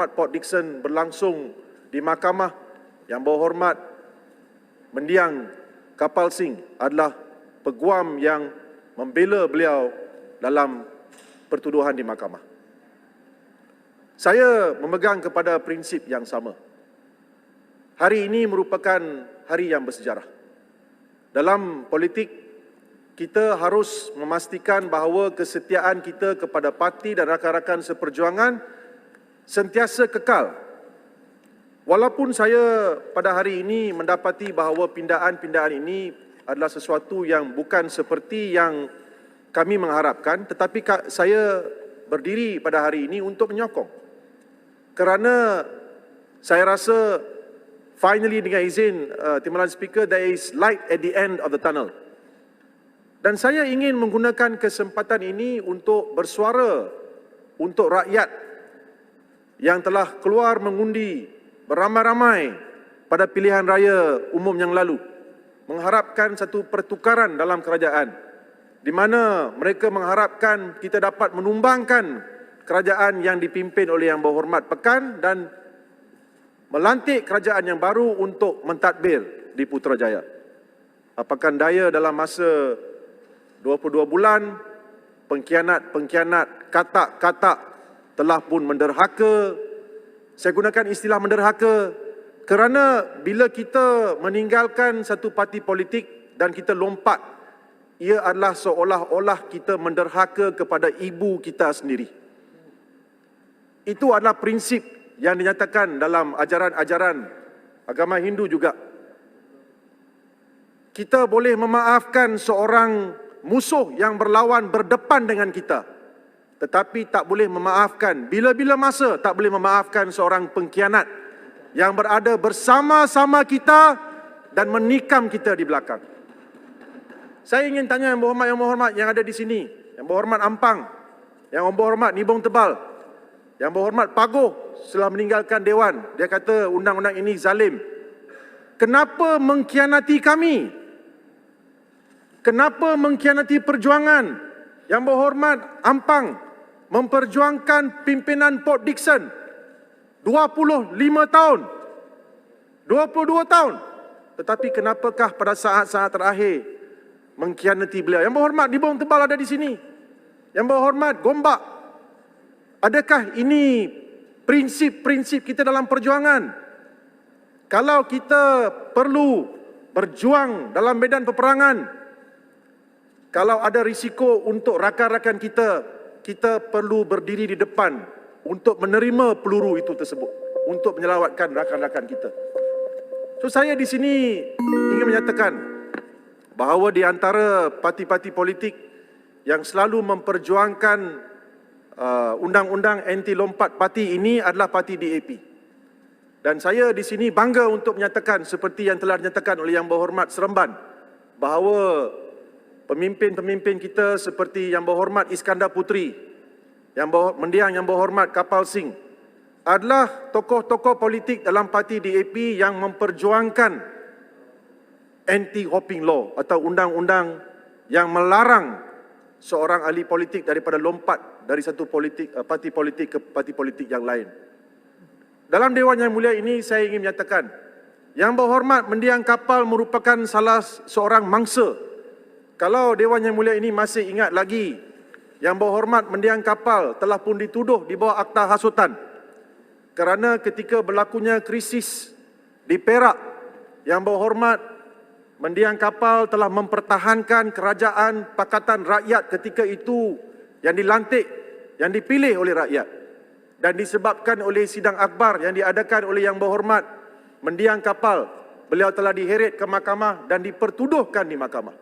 Port Dickson berlangsung di mahkamah, Yang Berhormat mendiang Kapal Singh adalah peguam yang membela beliau dalam pertuduhan di mahkamah. Saya memegang kepada prinsip yang sama. Hari ini merupakan hari yang bersejarah. Dalam politik, kita harus memastikan bahawa kesetiaan kita kepada parti dan rakan-rakan seperjuangan sentiasa kekal. Walaupun saya pada hari ini mendapati bahawa pindaan-pindaan ini adalah sesuatu yang bukan seperti yang kami mengharapkan, tetapi saya berdiri pada hari ini untuk menyokong. Kerana saya rasa finally dengan izin Timbalan Speaker, there is light at the end of the tunnel. Dan saya ingin menggunakan kesempatan ini untuk bersuara untuk rakyat yang telah keluar mengundi beramai-ramai pada pilihan raya umum yang lalu, mengharapkan satu pertukaran dalam kerajaan, di mana mereka mengharapkan kita dapat menumbangkan kerajaan yang dipimpin oleh Yang Berhormat Pekan dan melantik kerajaan yang baru untuk mentadbir di Putrajaya. Apakah daya dalam masa 22 bulan, pengkhianat-pengkhianat, katak-katak telah pun menderhaka. Saya gunakan istilah menderhaka kerana bila kita meninggalkan satu parti politik dan kita lompat, ia adalah seolah-olah kita menderhaka kepada ibu kita sendiri. Itu adalah prinsip yang dinyatakan dalam ajaran-ajaran agama Hindu juga. Kita boleh memaafkan seorang musuh yang berlawan berdepan dengan kita, tetapi tak boleh memaafkan, bila-bila masa tak boleh memaafkan seorang pengkhianat yang berada bersama-sama kita dan menikam kita di belakang. Saya ingin tanya Yang Berhormat yang ada di sini, Yang Berhormat Ampang, Yang Berhormat Nibong Tebal, Yang Berhormat Pagoh setelah meninggalkan Dewan, dia kata undang-undang ini zalim. Kenapa mengkhianati kami? Kenapa mengkhianati perjuangan? Yang Berhormat Ampang memperjuangkan pimpinan Port Dickson 25 tahun, 22 tahun. Tetapi kenapakah pada saat-saat terakhir mengkhianati beliau? Yang Berhormat Nibong Tebal ada di sini, Yang Berhormat Gombak. Adakah ini prinsip-prinsip kita dalam perjuangan? Kalau kita perlu berjuang dalam medan peperangan, kalau ada risiko untuk rakan-rakan kita, kita perlu berdiri di depan untuk menerima peluru itu tersebut, untuk menyelamatkan rakan-rakan kita. So saya di sini ingin menyatakan bahawa di antara parti-parti politik yang selalu memperjuangkan undang-undang anti lompat parti ini adalah parti DAP. Dan saya di sini bangga untuk menyatakan seperti yang telah dinyatakan oleh Yang Berhormat Seremban bahawa pemimpin-pemimpin kita seperti Yang Berhormat Iskandar Puteri, mendiang Yang Berhormat Kapal Singh adalah tokoh-tokoh politik dalam parti DAP yang memperjuangkan anti-hopping law atau undang-undang yang melarang seorang ahli politik daripada lompat dari satu parti politik ke parti politik yang lain. Dalam Dewan Yang Mulia ini saya ingin menyatakan Yang Berhormat mendiang kapal merupakan salah seorang mangsa. Kalau Dewan Yang Mulia ini masih ingat lagi, Yang Berhormat mendiang kapal telah pun dituduh di bawah akta hasutan. Kerana ketika berlakunya krisis di Perak, Yang Berhormat mendiang kapal telah mempertahankan kerajaan Pakatan Rakyat ketika itu yang dilantik, yang dipilih oleh rakyat. Dan disebabkan oleh sidang akbar yang diadakan oleh Yang Berhormat mendiang kapal, beliau telah diheret ke mahkamah dan dipertuduhkan di mahkamah.